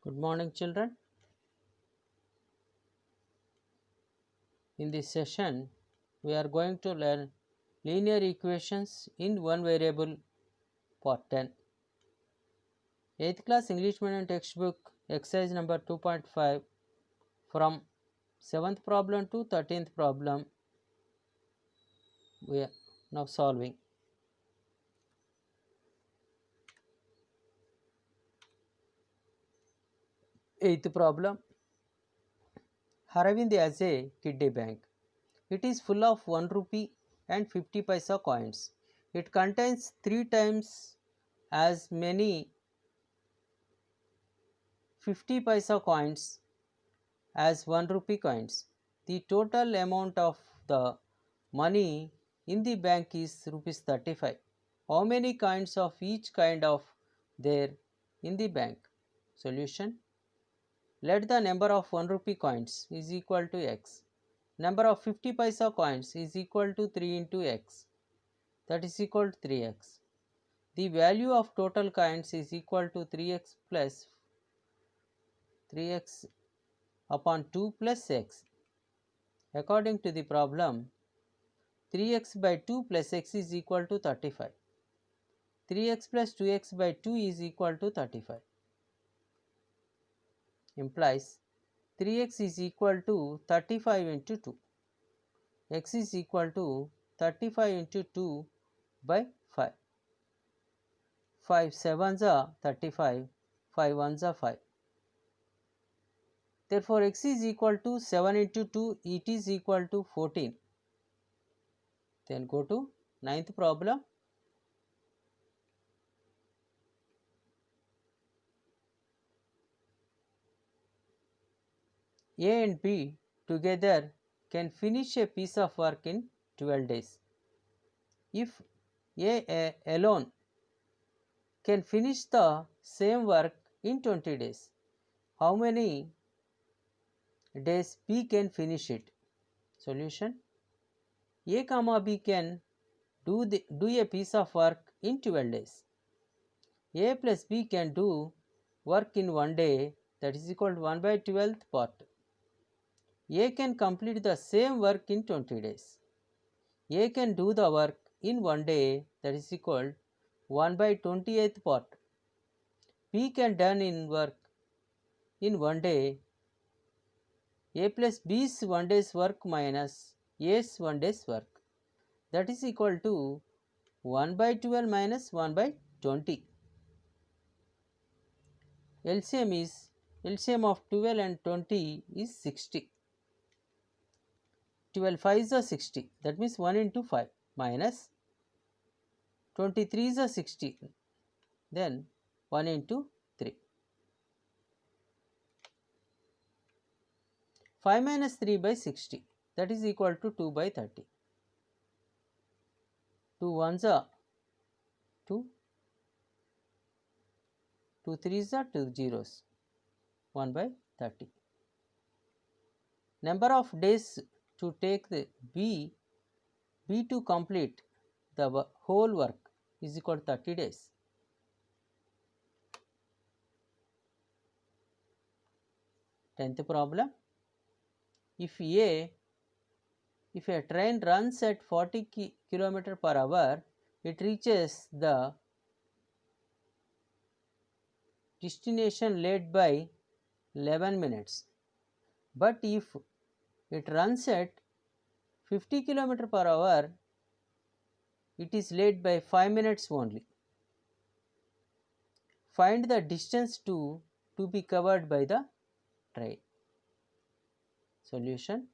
Good morning, children. In this session, we are going to learn linear equations in one variable part 10. 8th class English medium textbook exercise number 2.5 from 7th problem to 13th problem we are now solving. Eighth problem. Haravind has a kiddie bank. It is full of 1 rupee and 50 paisa coins. It contains 3 times as many 50 paisa coins as 1 rupee coins. The total amount of the money in the bank is rupees 35. How many coins of each kind of there in the bank? Solution. Let the number of 1 rupee coins is equal to x. Number of 50 paisa coins is equal to 3 into x, that is equal to 3x. The value of total coins is equal to 3x plus 3x upon 2 plus x. According to the problem, 3x by 2 plus x is equal to 35. 3x plus 2x by 2 is equal to 35. Implies 3x is equal to 35 into 2. X is equal to 35 into 2 by 5. 5 sevens are 35, 5 ones are 5. Therefore, x is equal to 7 into 2, it is equal to 14. Then go to ninth problem. A and B together can finish a piece of work in 12 days. If A alone can finish the same work in 20 days, how many days B can finish it? Solution. A comma B can do a piece of work in 12 days. A plus B can do work in 1 day, that is equal to 1 by 12th part. A can complete the same work in 20 days. A can do the work in 1 day, that is equal 1 by 28th part. B can done in work in 1 day. A plus B's 1 day's work minus A's 1 day's work, that is equal to 1 by 12 minus 1 by 20. LCM of 12 and 20 is 60. 12 5s are 60, that means 1 into 5 minus 23 is a 60, then 1 into 3. 5 minus 3 by 60, that is equal to 2 by 30. 2 ones are 2, 2 threes are 2 zeros, 1 by 30. Number of days to take the B to complete the whole work is equal to 30 days. Tenth problem. If a train runs at 40 km per hour, it reaches the destination late by 11 minutes. But if it runs at 50 km per hour, it is late by 5 minutes only. Find the distance to be covered by the train. Solution.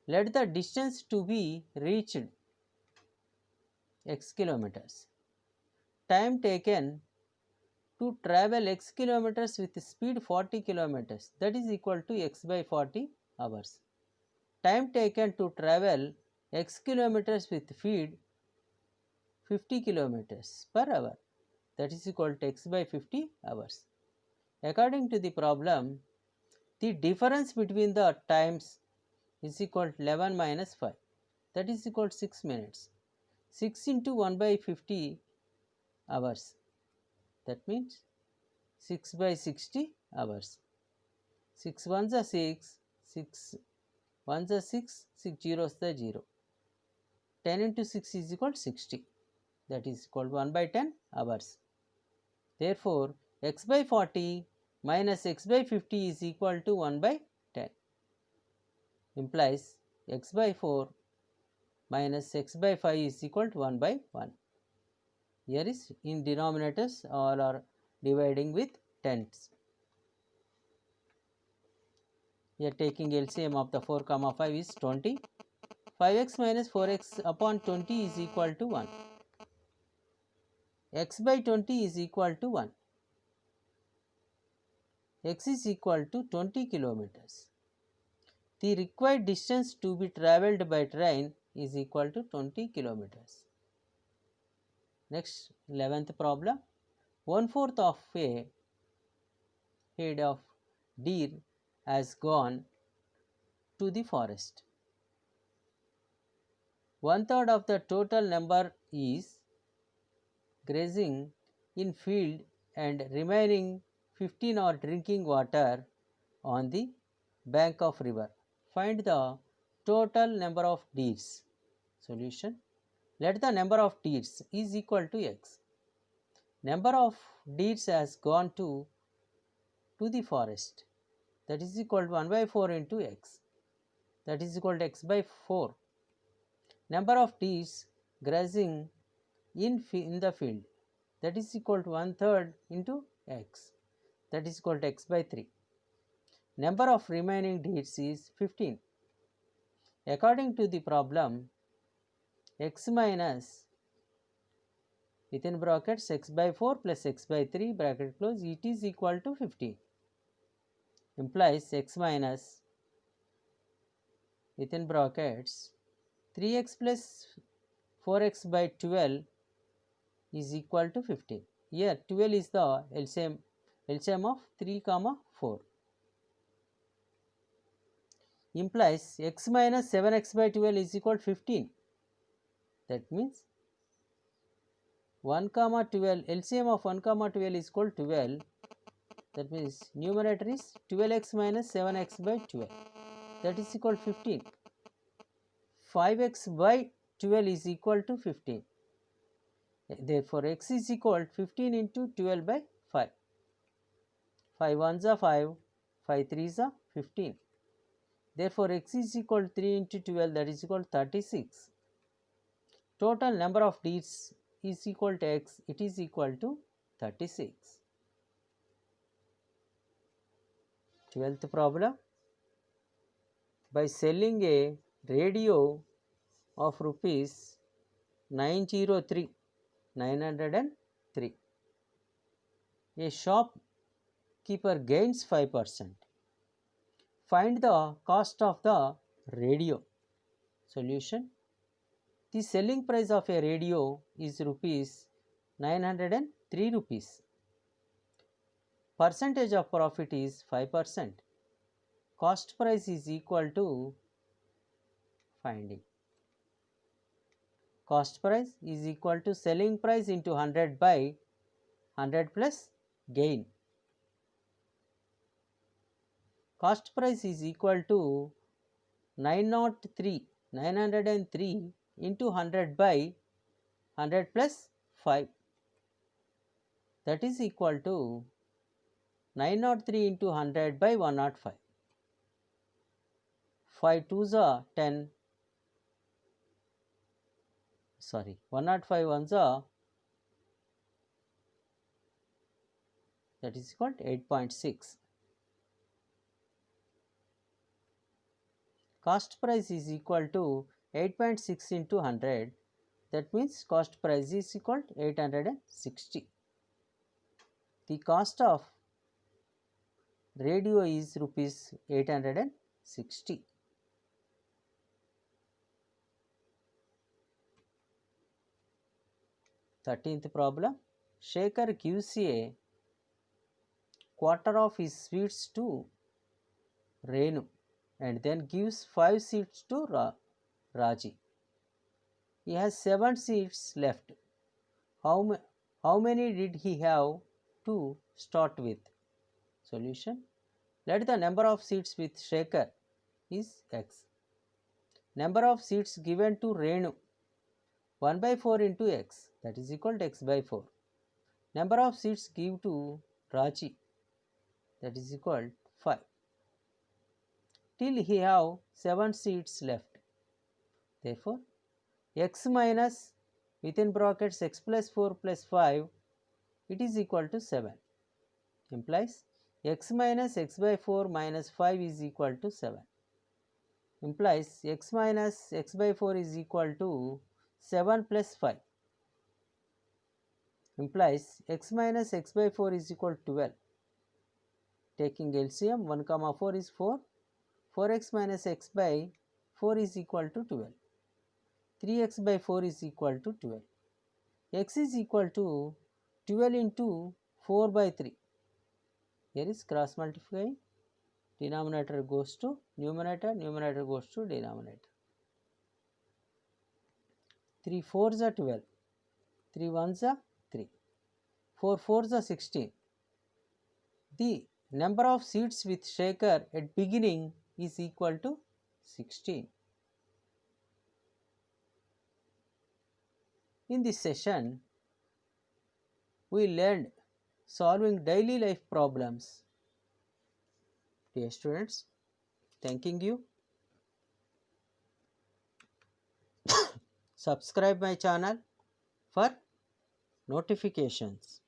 Let the distance to be reached x kilometers. Time taken to travel x kilometers with speed 40 kilometers, that is equal to x by 40 hours. Time taken to travel x kilometers with speed 50 kilometers per hour, that is equal to x by 50 hours. According to the problem, the difference between the times is equal to 11 minus 5, that is equal to 6 minutes. 6 into 1 by 50 hours, that means 6 by 60 hours. 6 ones are 6, 6 ones are 6, 6 zeros are 0. 10 into 6 is equal to 60. That is equal to 1 by 10 hours. Therefore, x by 40 minus x by 50 is equal to 1 by 10. Implies x by 4 minus x by 5 is equal to 1 by 1. Here is in denominators all are dividing with tens. Here taking LCM of the 4 comma 5 is 20. 5x minus 4x upon 20 is equal to 1. X by 20 is equal to 1. X is equal to 20 kilometers. The required distance to be travelled by train is equal to 20 kilometers. Next, 11th problem. 1/4 of a head of deer has gone to the forest. 1/3 of the total number is grazing in field and remaining 15 are drinking water on the bank of river. Find the total number of deers. Solution. Let the number of deers is equal to x. Number of deers has gone to the forest. That is equal to 1 by 4 into x. That is equal to x by 4. Number of deers grazing in the field. That is equal to 1/3 into x. That is equal to x by 3. Number of remaining deers is 15. According to the problem, x minus within brackets x by 4 plus x by 3 bracket close, it is equal to 15. Implies x minus within brackets 3x plus 4x by 12 is equal to 15. Here 12 is the LCM of 3 comma 4. Implies x minus 7x by 12 is equal to 15. That means 1 comma 12, LCM of 1 comma 12 is equal to 12. That means numerator is 12x minus 7x by 12. That is equal to 15. 5x by 12 is equal to 15. Therefore, x is equal to 15 into 12 by 5. 5 ones are 5, 5 threes are 15. Therefore, x is equal to 3 into 12, that is equal to 36. Total number of deers is equal to x, it is equal to 36. 12th problem. By selling a radio of rupees 903, a shopkeeper gains 5%. Find the cost of the radio. Solution. The selling price of a radio is rupees 903 rupees. Percentage of profit is 5%. Cost price is equal to finding. Cost price is equal to selling price into 100 by 100 plus gain. Cost price is equal to 903 into 100 by 100 plus 5. That is equal to 903 into 100 by 105. 5 twos are 10. 105 ones are, that is equal to 8.6. Cost price is equal to 8.6 into 100. That means cost price is equal to 860. The cost of radio is rupees 860. Thirteenth problem. Shekhar gives a quarter of his sweets to Renu and then gives 5 seeds to Raji. He has 7 seeds left. How many did he have to start with? Solution. Let the number of seeds with shaker is x. Number of seeds given to Renu 1 by 4 into x, that is equal to x by 4. Number of seeds given to Raji, that is equal to 5. Till he have 7 seeds left. Therefore, x minus within brackets x plus 4 plus 5, it is equal to 7. Implies x minus x by 4 minus 5 is equal to 7. Implies x minus x by 4 is equal to 7 plus 5. Implies x minus x by 4 is equal to 12. Taking LCM, 1 comma 4 is 4. 4x minus x by 4 is equal to 12. 3x by 4 is equal to 12. X is equal to 12 into 4 by 3. Here is cross multiplying. Denominator goes to numerator, numerator goes to denominator. 3 4s are 12. 3 1s are 3. 4 4s are 16. The number of seeds with shaker at beginning is equal to 16. In this session, we learned solving daily life problems. Dear students, thanking you. Subscribe my channel for notifications.